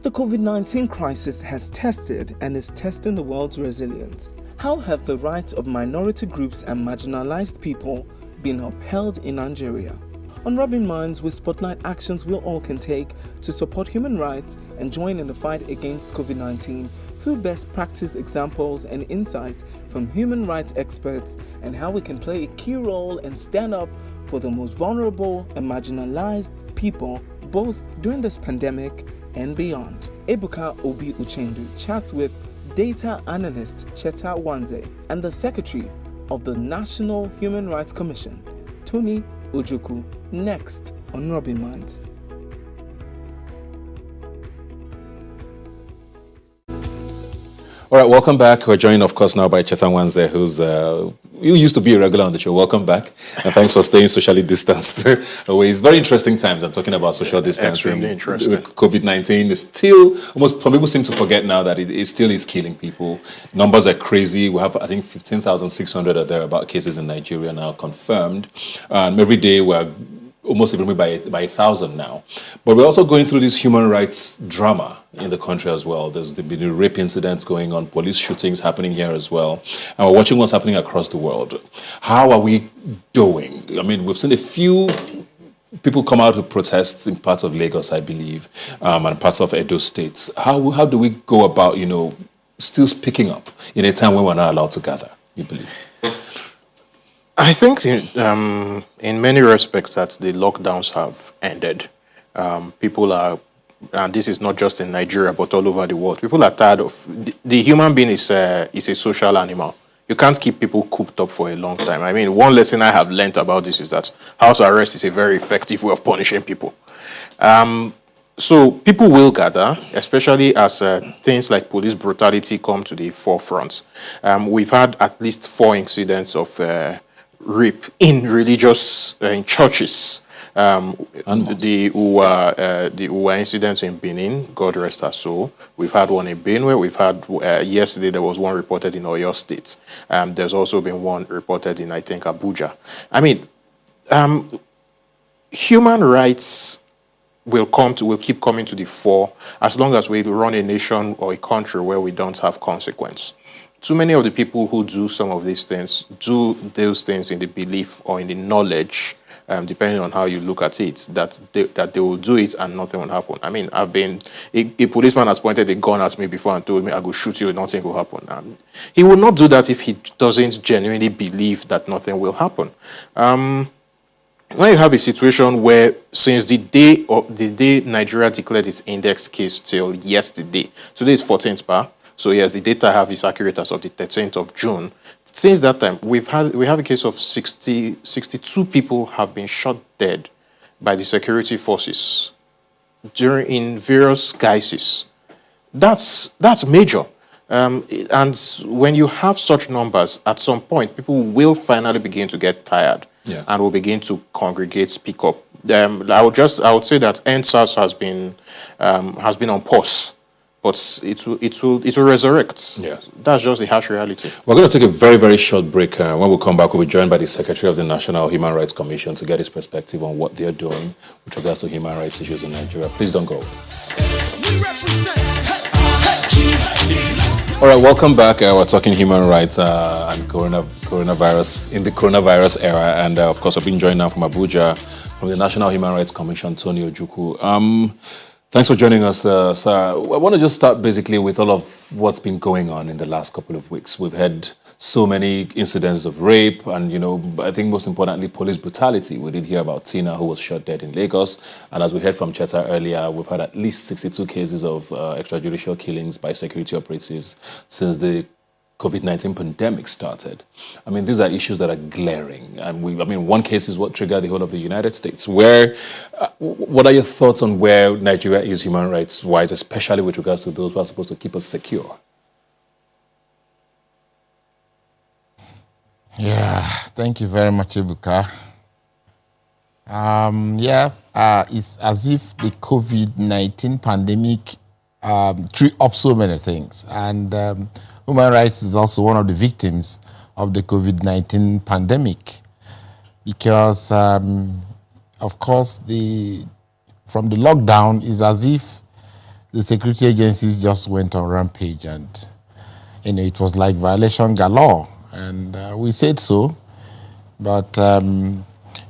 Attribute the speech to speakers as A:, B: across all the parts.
A: The COVID-19 crisis has tested and is testing the world's resilience. How have the rights of minority groups and marginalized people been upheld in Nigeria? On Rubbin'Minds, we spotlight actions we all can take to support human rights and join in the fight against COVID-19 through best practice examples and insights from human rights experts, and how we can play a key role and stand up for the most vulnerable and marginalized people both during this pandemic and beyond. Ebuka Obi Uchendu chats with data analyst Cheta Nwanze and the Secretary of the National Human Rights Commission, Tony Ojukwu, next on Rubbin'Minds.
B: All right, welcome back. We're joined, of course, now by Cheta Nwanze, who used to be a regular on the show. Welcome back, and thanks for staying socially distanced away. It's very interesting times. I'm talking about social distancing.
C: Extremely interesting.
B: COVID-19 is still, almost, some people seem to forget now that it still is killing people. Numbers are crazy. We have, I think, 15,600 or thereabout cases in Nigeria now confirmed. Every day we're almost even by 1,000 now. But we're also going through this human rights drama in the country as well. There's been rape incidents going on, police shootings happening here as well. And we're watching what's happening across the world. How are we doing? I mean, we've seen a few people come out to protests in parts of Lagos, I believe, and parts of Edo states. How do we go about, still speaking up in a time when we're not allowed to gather, you believe?
C: I think in many respects that the lockdowns have ended. People are, and this is not just in Nigeria, but all over the world, people are tired of, the human being is a social animal. You can't keep people cooped up for a long time. I mean, one lesson I have learned about this is that house arrest is a very effective way of punishing people. So people will gather, especially as things like police brutality come to the forefront. We've had at least 4 incidents of rape in religious in churches. The Uwa incidents in Benin, God rest her soul. We've had one in Benue. We've had yesterday there was one reported in Oyo State. There's also been one reported in, I think, Abuja. I mean, human rights will keep coming to the fore as long as we run a nation or a country where we don't have consequence. Too many of the people who do some of these things do those things in the belief or in the knowledge, depending on how you look at it, that they will do it and nothing will happen. I mean, a policeman has pointed a gun at me before and told me, I will shoot you, nothing will happen. He will not do that if he doesn't genuinely believe that nothing will happen. When you have a situation where since the day Nigeria declared its index case till yesterday, today is 14th bar. So yes, the data I have is accurate as of the 13th of June. Since that time, we have a case of 62 people have been shot dead by the security forces in various guises. That's major. And when you have such numbers, at some point, people will finally begin to get tired and will begin to congregate, speak up. I would say that NSAS has been on pause. But it will resurrect. Yes. That's just the harsh reality.
B: We're going to take a very, very short break. When we come back, we'll be joined by the Secretary of the National Human Rights Commission to get his perspective on what they're doing with regards to human rights issues in Nigeria. Please don't go. All right, welcome back. We're talking human rights and coronavirus in the coronavirus era. And of course, I've been joined now from Abuja, from the National Human Rights Commission, Tony Ojukwu. Thanks for joining us, sir. I want to just start basically with all of what's been going on in the last couple of weeks. We've had so many incidents of rape and, I think most importantly, police brutality. We did hear about Tina, who was shot dead in Lagos. And as we heard from Cheta earlier, we've had at least 62 cases of extrajudicial killings by security operatives since the COVID-19 pandemic started. I mean, these are issues that are glaring. And one case is what triggered the whole of the United States. What are your thoughts on where Nigeria is human rights-wise, especially with regards to those who are supposed to keep us secure?
D: Yeah, thank you very much, Ebuka. It's as if the COVID-19 pandemic threw up so many things. And human rights is also one of the victims of the COVID-19 pandemic because, of course, from the lockdown is as if the security agencies just went on rampage, and it was like violation galore. And we said so, but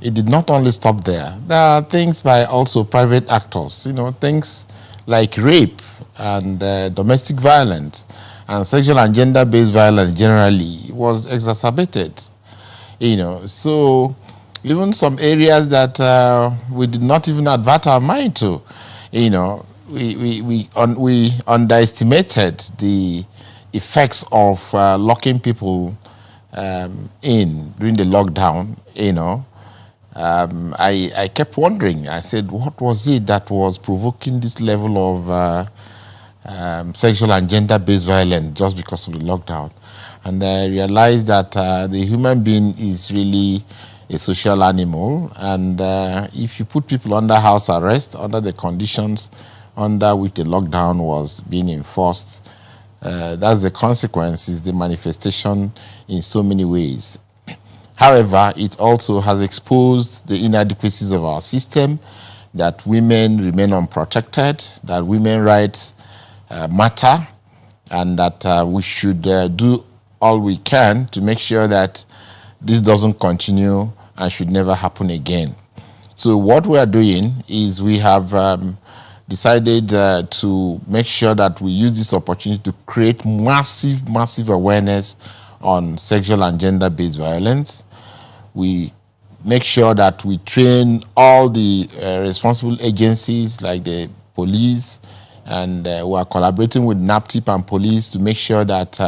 D: it did not only stop there. There are things by also private actors, things like rape and domestic violence and sexual and gender-based violence generally was exacerbated. So even some areas that we did not even advert our mind to, we underestimated the effects of locking people in during the lockdown. I kept wondering. I said, what was it that was provoking this level of sexual and gender-based violence just because of the lockdown? And I realized that the human being is really a social animal, and if you put people under house arrest, under the conditions under which the lockdown was being enforced, that's the consequence, is the manifestation in so many ways. However, it also has exposed the inadequacies of our system, that women remain unprotected, that women's rights matter, and that we should do all we can to make sure that this doesn't continue and should never happen again. So what we are doing is we have decided to make sure that we use this opportunity to create massive awareness on sexual and gender-based violence. We make sure that we train all the responsible agencies like the police, and we are collaborating with NAPTIP and police to make sure that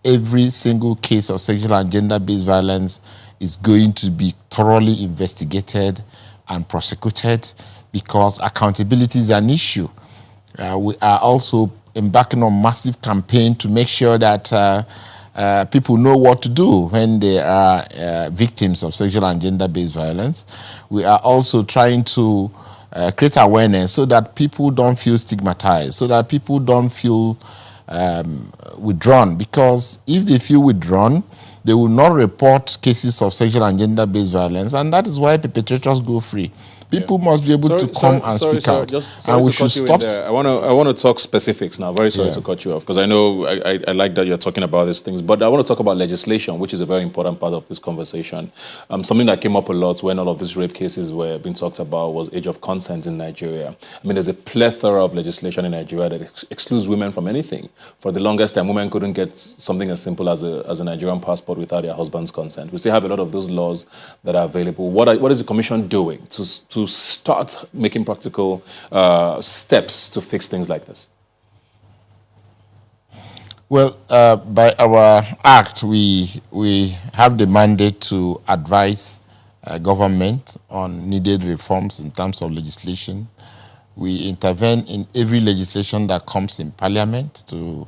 D: every single case of sexual and gender-based violence is going to be thoroughly investigated and prosecuted, because accountability is an issue. We are also embarking on massive campaign to make sure that people know what to do when they are victims of sexual and gender-based violence. We are also trying to create awareness so that people don't feel stigmatized, so that people don't feel withdrawn, because if they feel withdrawn, they will not report cases of sexual and gender-based violence, and that is why perpetrators go free. People must be able to come and speak out, and we should stop.
B: I want to talk specifics now. Very sorry to cut you off, because I know I like that you're talking about these things, but I want to talk about legislation, which is a very important part of this conversation. Something that came up a lot when all of these rape cases were being talked about was age of consent in Nigeria. I mean, there's a plethora of legislation in Nigeria that excludes women from anything. For the longest time, women couldn't get something as simple as a Nigerian passport without their husband's consent. We still have a lot of those laws that are available. What is the Commission doing to start making practical steps to fix things like this?
D: Well, by our act, we have the mandate to advise government on needed reforms in terms of legislation. We intervene in every legislation that comes in Parliament to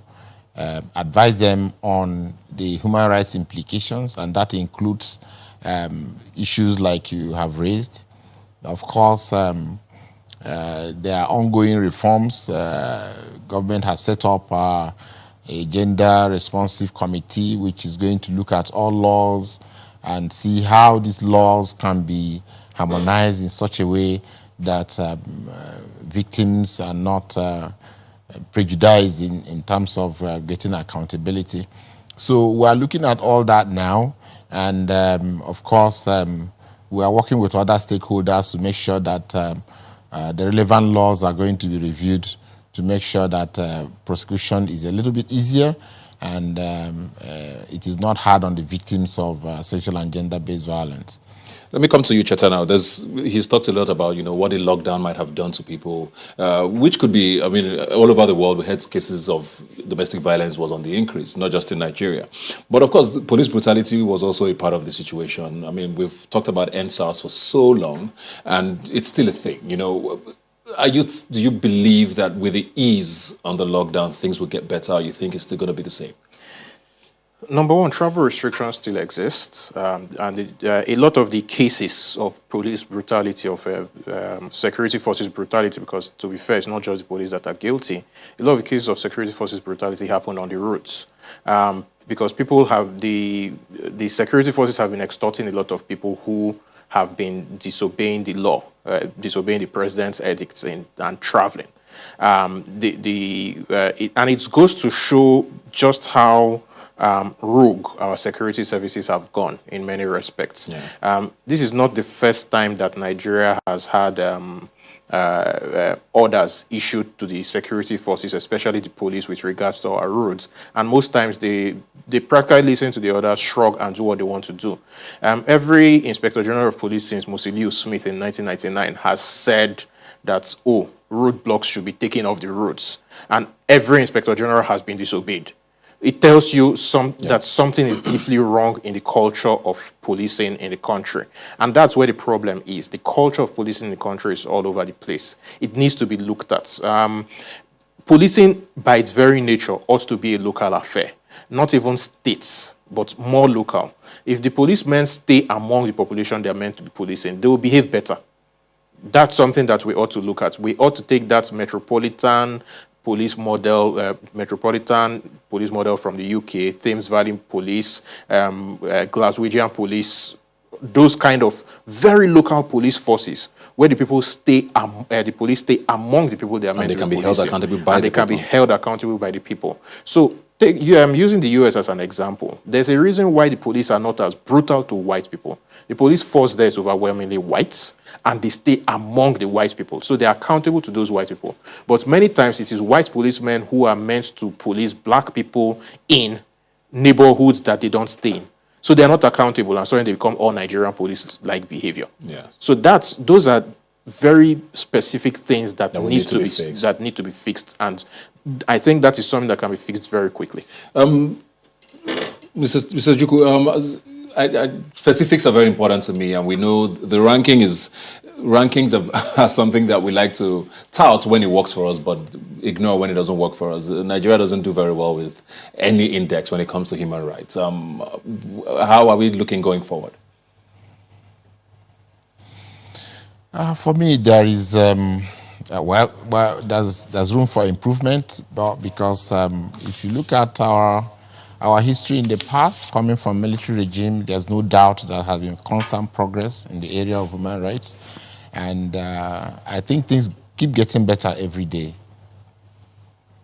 D: advise them on the human rights implications, and that includes issues like you have raised. Of course, there are ongoing reforms. Government has set up a gender-responsive committee, which is going to look at all laws and see how these laws can be harmonized in such a way that victims are not prejudiced in terms of getting accountability. So we are looking at all that now, and of course, we are working with other stakeholders to make sure that the relevant laws are going to be reviewed to make sure that prosecution is a little bit easier, and it is not hard on the victims of sexual and gender-based violence.
B: Let me come to you, Cheta, now. He's talked a lot about, what a lockdown might have done to people, which could be, all over the world, we had cases of domestic violence was on the increase, not just in Nigeria. But of course, police brutality was also a part of the situation. We've talked about NSAS for so long, and it's still a thing, Do you believe that with the ease on the lockdown, things will get better, or you think it's still going to be the same?
C: Number one, travel restrictions still exist, and a lot of the cases of police brutality, of security forces brutality, because to be fair, it's not just the police that are guilty. A lot of the cases of security forces brutality happen on the roads, because people have the security forces have been extorting a lot of people who have been disobeying the law, disobeying the president's edicts and traveling. And it goes to show just how rogue our security services have gone in many respects. Yeah. This is not the first time that Nigeria has had orders issued to the security forces, especially the police, with regards to our roads. And most times they practically listen to the orders, shrug, and do what they want to do. Every Inspector General of Police since Musiliu Smith in 1999 has said that, roadblocks should be taken off the roads. And every Inspector General has been disobeyed. It tells you that something is deeply wrong in the culture of policing in the country. And that's where the problem is. The culture of policing in the country is all over the place. It needs to be looked at. Policing, by its very nature, ought to be a local affair. Not even states, but more local. If the policemen stay among the population they are meant to be policing, they will behave better. That's something that we ought to look at. We ought to take that metropolitan police model from the UK, Thames Valley Police, Glaswegian Police, those kind of very local police forces where the police stay among the people they are meant to be policing, and they can be held accountable by the people. So I'm using the US as an example. There's a reason why the police are not as brutal to white people. The police force there is overwhelmingly whites, and they stay among the white people. So they are accountable to those white people. But many times it is white policemen who are meant to police black people in neighborhoods that they don't stay in. So they are not accountable, and suddenly they become all Nigerian police-like behavior. Yeah. So those are very specific things that need to be fixed. And I think that is something that can be fixed very quickly.
B: Mr. Ojukwu, specifics are very important to me, and we know the rankings are something that we like to tout when it works for us, but ignore when it doesn't work for us. Nigeria doesn't do very well with any index when it comes to human rights. How are we looking going forward?
D: For me, there is there's room for improvement, because if you look at our history in the past, coming from military regime, there's no doubt there has been constant progress in the area of human rights. And I think things keep getting better every day.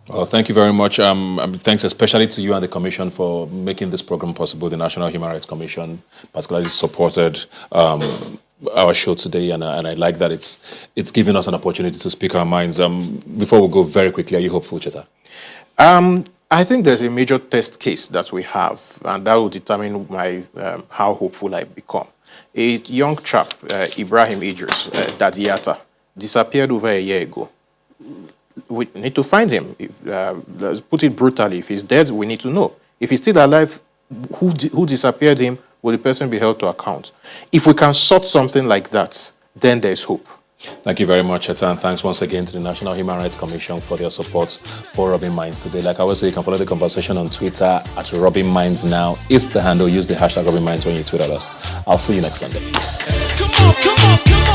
B: Well, thank you very much. Thanks especially to you and the Commission for making this program possible. The National Human Rights Commission particularly supported our show today, and I like that it's given us an opportunity to speak our minds. Before we go very quickly, are you hopeful, Cheta?
C: I think there's a major test case that we have, and that will determine how hopeful I become. A young chap, Ibrahim Idris, Dadiata, disappeared over a year ago. We need to find him. Let's put it brutally. If he's dead, we need to know. If he's still alive, who disappeared him? Will the person be held to account? If we can sort something like that, then there's hope.
B: Thank you very much, Cheta, and thanks once again to the National Human Rights Commission for their support for Rubbin'Minds today. Like I always say, you can follow the conversation on Twitter at Rubbin'Minds now. It's the handle. Use the hashtag Rubbin'Minds when you tweet at us. I'll see you next Sunday. Come on, come on, come on.